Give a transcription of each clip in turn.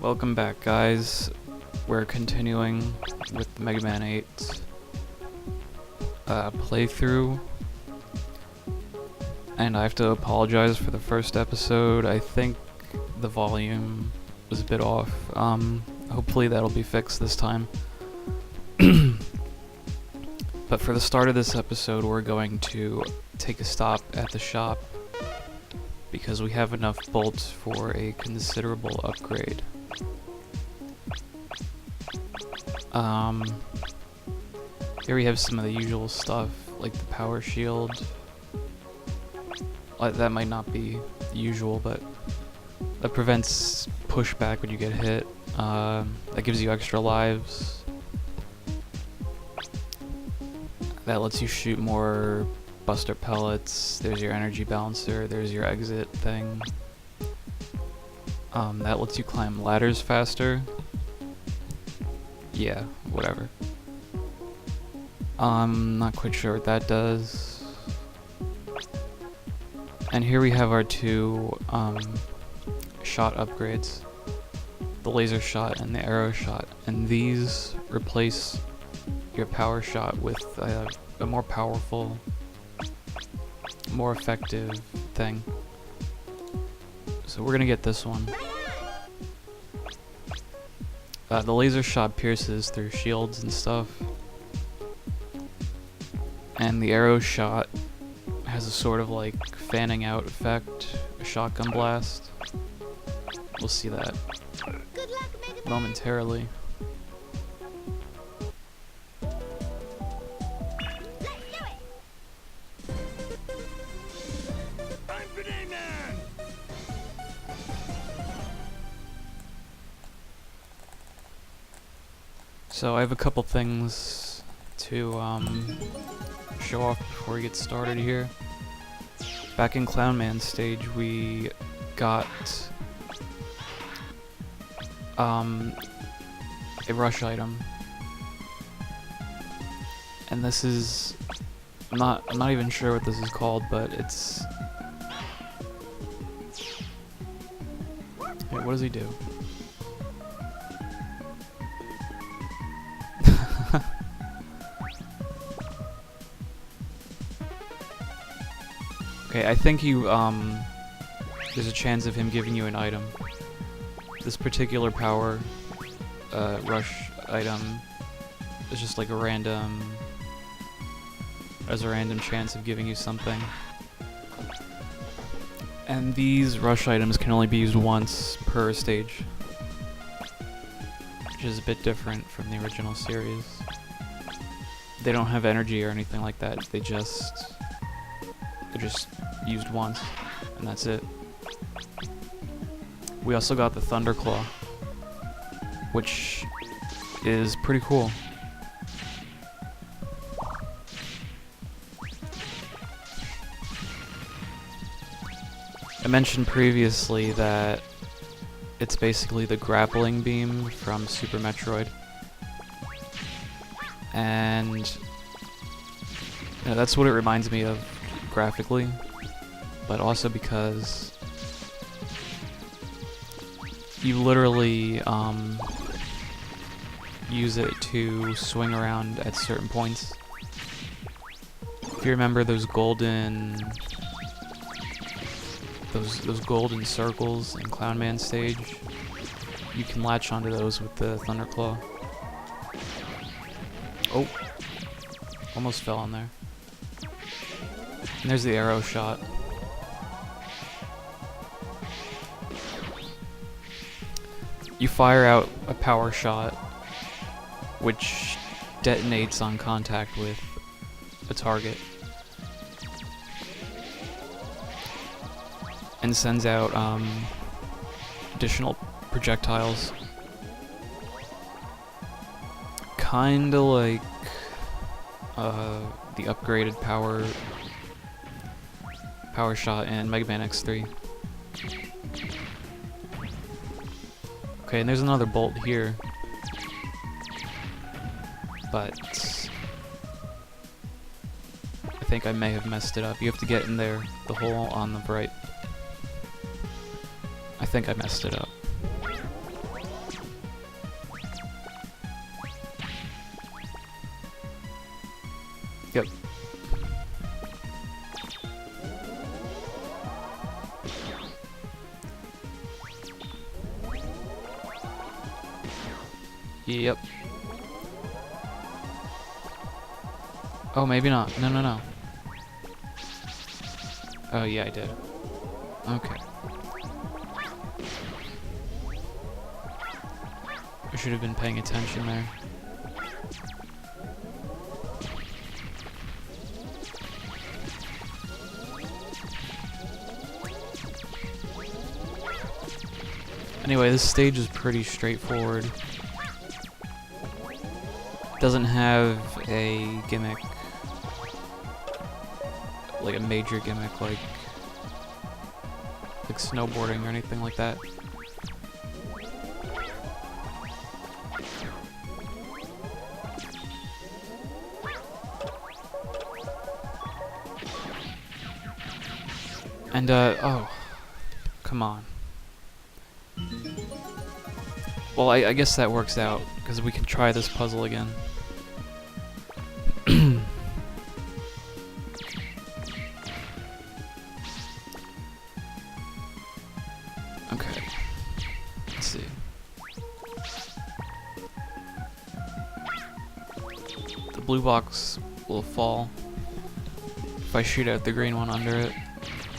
Welcome back, guys. We're continuing with the Mega Man 8 playthrough. And I have to apologize for the first episode. I think the volume was a bit off. Hopefully that'll be fixed this time. But for the start of this episode, we're going to take a stop at the shop because we have enough bolts for a considerable upgrade. Here we have some of the usual stuff, like the power shield. That might not be usual, but that prevents pushback when you get hit. That gives you extra lives. That lets you shoot more buster pellets. There's your energy balancer. There's your exit thing. That lets you climb ladders faster. Yeah, whatever. I'm not quite sure what that does. And here we have our two shot upgrades. The laser shot and the arrow shot. And these replace your power shot with a more powerful, more effective thing. So we're gonna get this one. The laser shot pierces through shields and stuff. And the arrow shot has a sort of like fanning out effect, a shotgun blast. We'll see that momentarily. So I have a couple things to show off before we get started here. Back in Clown Man stage, we got a rush item, and this is I'm not even sure what this is called, but it's wait, what does he do? Okay, I think you, there's a chance of him giving you an item. This particular power, rush item is just like has a random chance of giving you something. And these rush items can only be used once per stage, which is a bit different from the original series. They don't have energy or anything like that, they're just used once, and that's it. We also got the Thunderclaw, which is pretty cool. I mentioned previously that it's basically the grappling beam from Super Metroid, and you know, that's what it reminds me of graphically, but also because you literally use it to swing around at certain points. If you remember those golden circles in Clown Man stage, you can latch onto those with the Thunderclaw. Oh, almost fell on there. And there's the arrow shot. You fire out a power shot, which detonates on contact with a target, and sends out additional projectiles. Kinda like the upgraded power shot in Mega Man X3. Okay, and there's another bolt here, but I think I may have messed it up. You have to get in there, the hole on the right. I think I messed it up. Yep. Yep. Oh, maybe not. No, no, no. Oh, yeah, I did. Okay. I should have been paying attention there. Anyway, this stage is pretty straightforward. Doesn't have a gimmick, like a major gimmick like snowboarding or anything like that. And oh, come on. Well, I guess that works out, because we can try this puzzle again. Okay. Let's see. The blue box will fall if I shoot out the green one under it.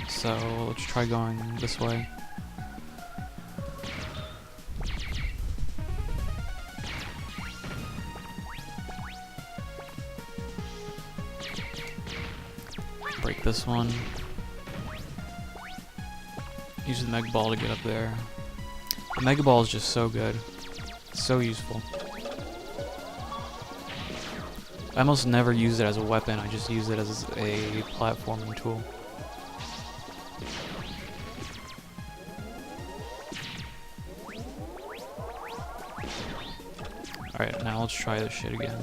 So let's try going this way. Break this one. Use the Mega Ball to get up there. The Mega Ball is just so good. So useful. I almost never use it as a weapon, I just use it as a platforming tool. Alright, now let's try this shit again.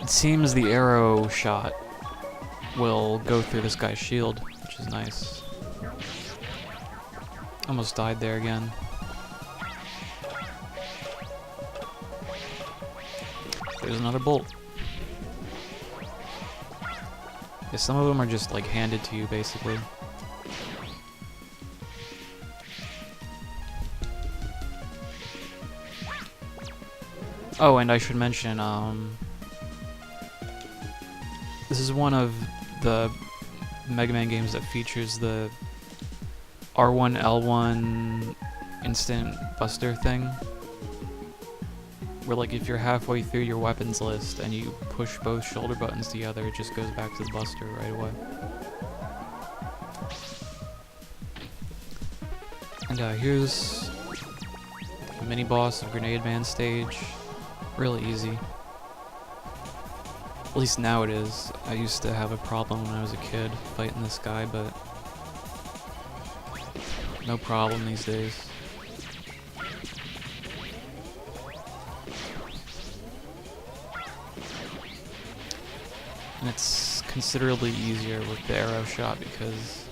It seems the arrow shot will go through this guy's shield, which is nice. Almost died there again. There's another bolt. Yeah, some of them are just like handed to you, basically. Oh, and I should mention, this is one of the Mega Man games that features the R1, L1 instant buster thing. Where, like, if you're halfway through your weapons list and you push both shoulder buttons together, it just goes back to the buster right away. And here's the mini-boss of Grenade Man stage. Really easy. At least now it is. I used to have a problem when I was a kid fighting this guy, but no problem these days. And it's considerably easier with the arrow shot because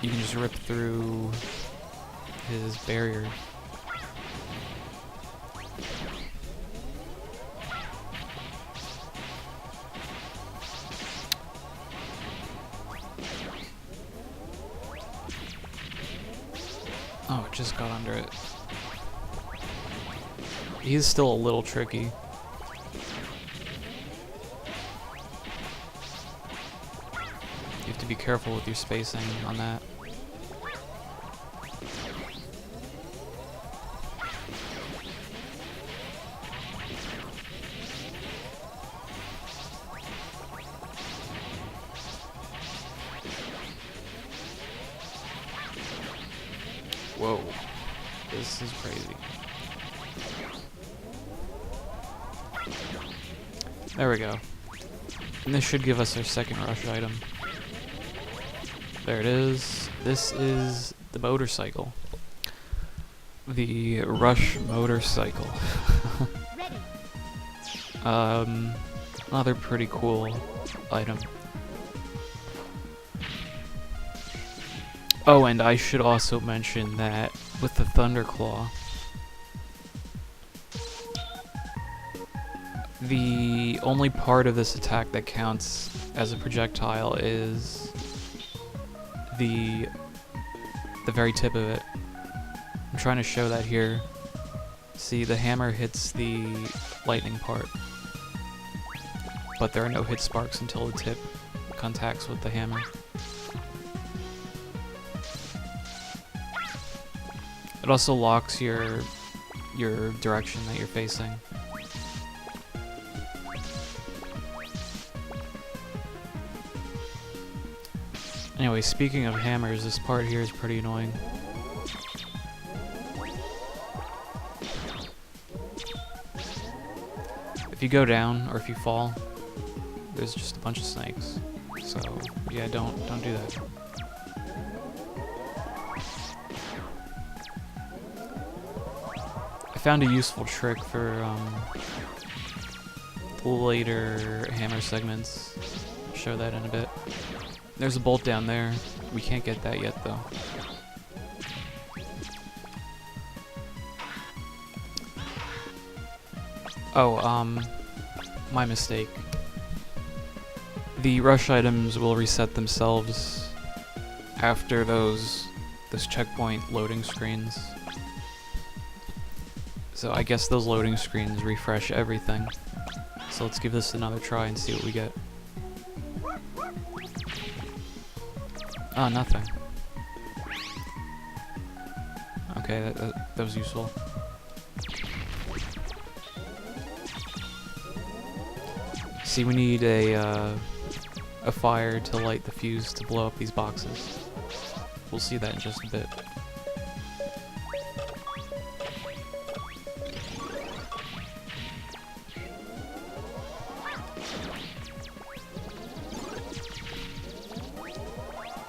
you can just rip through his barrier. Oh, it just got under it. He's still a little tricky. You have to be careful with your spacing on that. Whoa, this is crazy. There we go. And this should give us our second rush item. There it is. This is the motorcycle. The Rush motorcycle. Another pretty cool item. Oh, and I should also mention that with the Thunderclaw, The only part of this attack that counts as a projectile is the very tip of it. I'm trying to show that here. See, the hammer hits the lightning part, but there are no hit sparks until the tip contacts with the hammer. It also locks your direction that you're facing. Anyway, speaking of hammers, this part here is pretty annoying. If you go down, or if you fall, there's just a bunch of snakes. So, yeah, don't do that. I found a useful trick for the later hammer segments. I'll show that in a bit. There's a bolt down there. We can't get that yet, though. Oh, my mistake. The rush items will reset themselves after those checkpoint loading screens. So I guess those loading screens refresh everything. So let's give this another try and see what we get. Oh, nothing. Okay, that was useful. See, we need a fire to light the fuse to blow up these boxes. We'll see that in just a bit.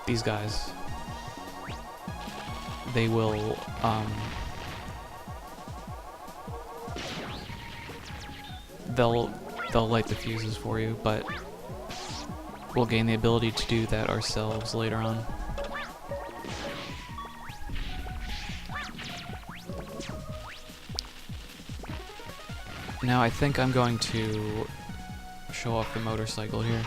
These guys, they will, they'll light the fuses for you, but we'll gain the ability to do that ourselves later on. Now I think I'm going to show off the motorcycle here.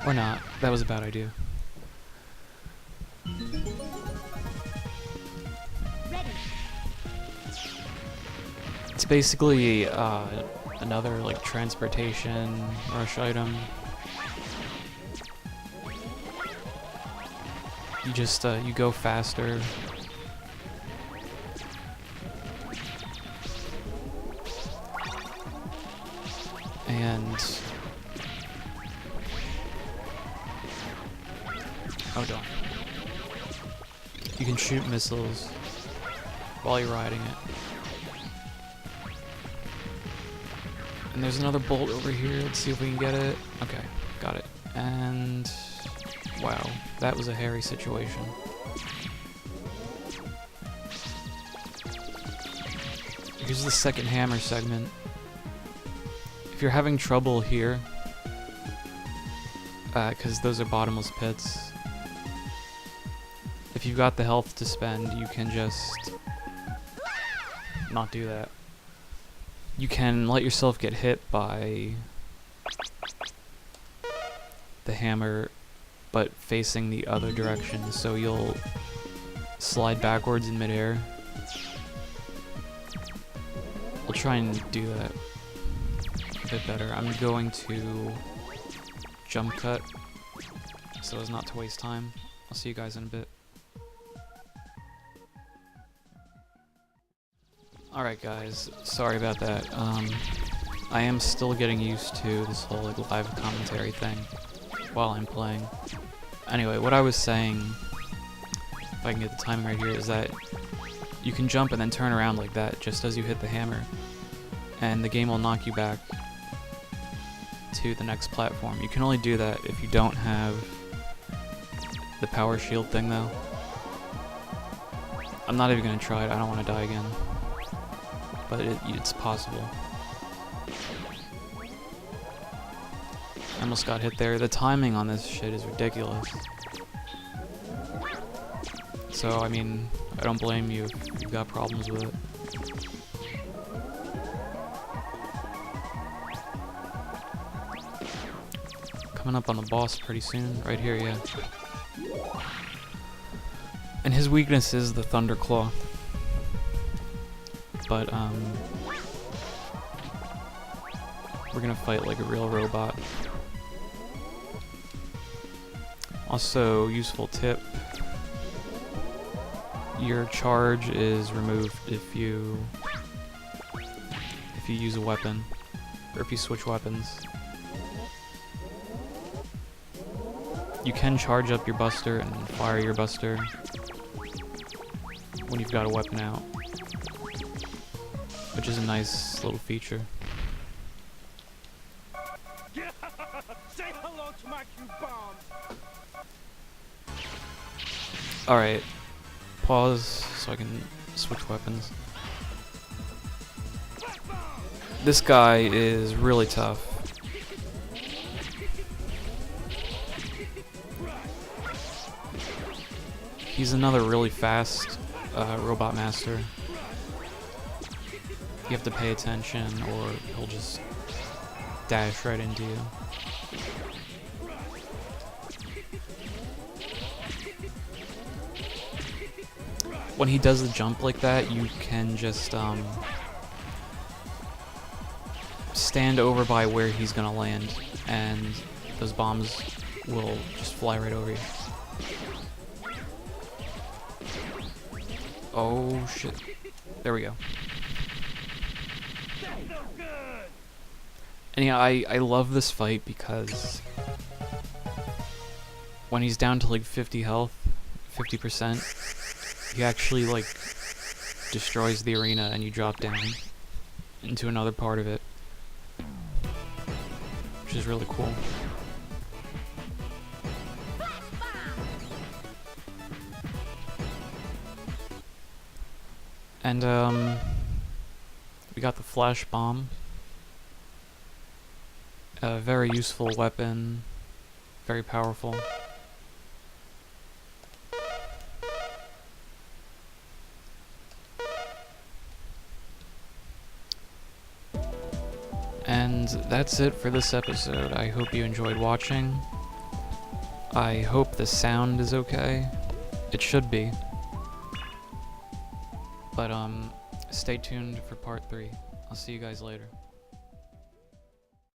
Or not. That was a bad idea. It's basically another like transportation rush item. You just you go faster. And oh darn. You can shoot missiles while you're riding it. And there's another bolt over here. Let's see if we can get it. Okay, got it. And wow, that was a hairy situation. Here's the second hammer segment. If you're having trouble here, because those are bottomless pits, if you've got the health to spend, you can just not do that. You can let yourself get hit by the hammer, but facing the other direction, so you'll slide backwards in midair. We'll try and do that a bit better. I'm going to jump cut so as not to waste time. I'll see you guys in a bit. Alright guys, sorry about that. I am still getting used to this whole like live commentary thing while I'm playing. Anyway, what I was saying, if I can get the timing right here, is that you can jump and then turn around like that just as you hit the hammer, and the game will knock you back to the next platform. You can only do that if you don't have the power shield thing though. I'm not even gonna try it, I don't want to die again. But it's possible. I almost got hit there. The timing on this shit is ridiculous. So, I mean, I don't blame you if you've got problems with it. Coming up on the boss pretty soon. Right here, yeah. And his weakness is the Thunderclaw. But, we're gonna fight like a real robot. Also, useful tip. Your charge is removed if you use a weapon, or if you switch weapons. You can charge up your Buster and fire your Buster when you've got a weapon out, which is a nice little feature. Say hello to my cute bombs. Alright, pause so I can switch weapons. This guy is really tough. He's another really fast Robot Master. You have to pay attention or he'll just dash right into you. When he does the jump like that, you can just stand over by where he's gonna land, and those bombs will just fly right over you. Oh shit. There we go. And yeah, I love this fight because when he's down to like 50 health, 50%, he actually like destroys the arena and you drop down into another part of it, which is really cool. And we got the Flash Bomb, a very useful weapon, very powerful. And that's it for this episode. I hope you enjoyed watching. I hope the sound is okay. It should be. But stay tuned for part 3. I'll see you guys later.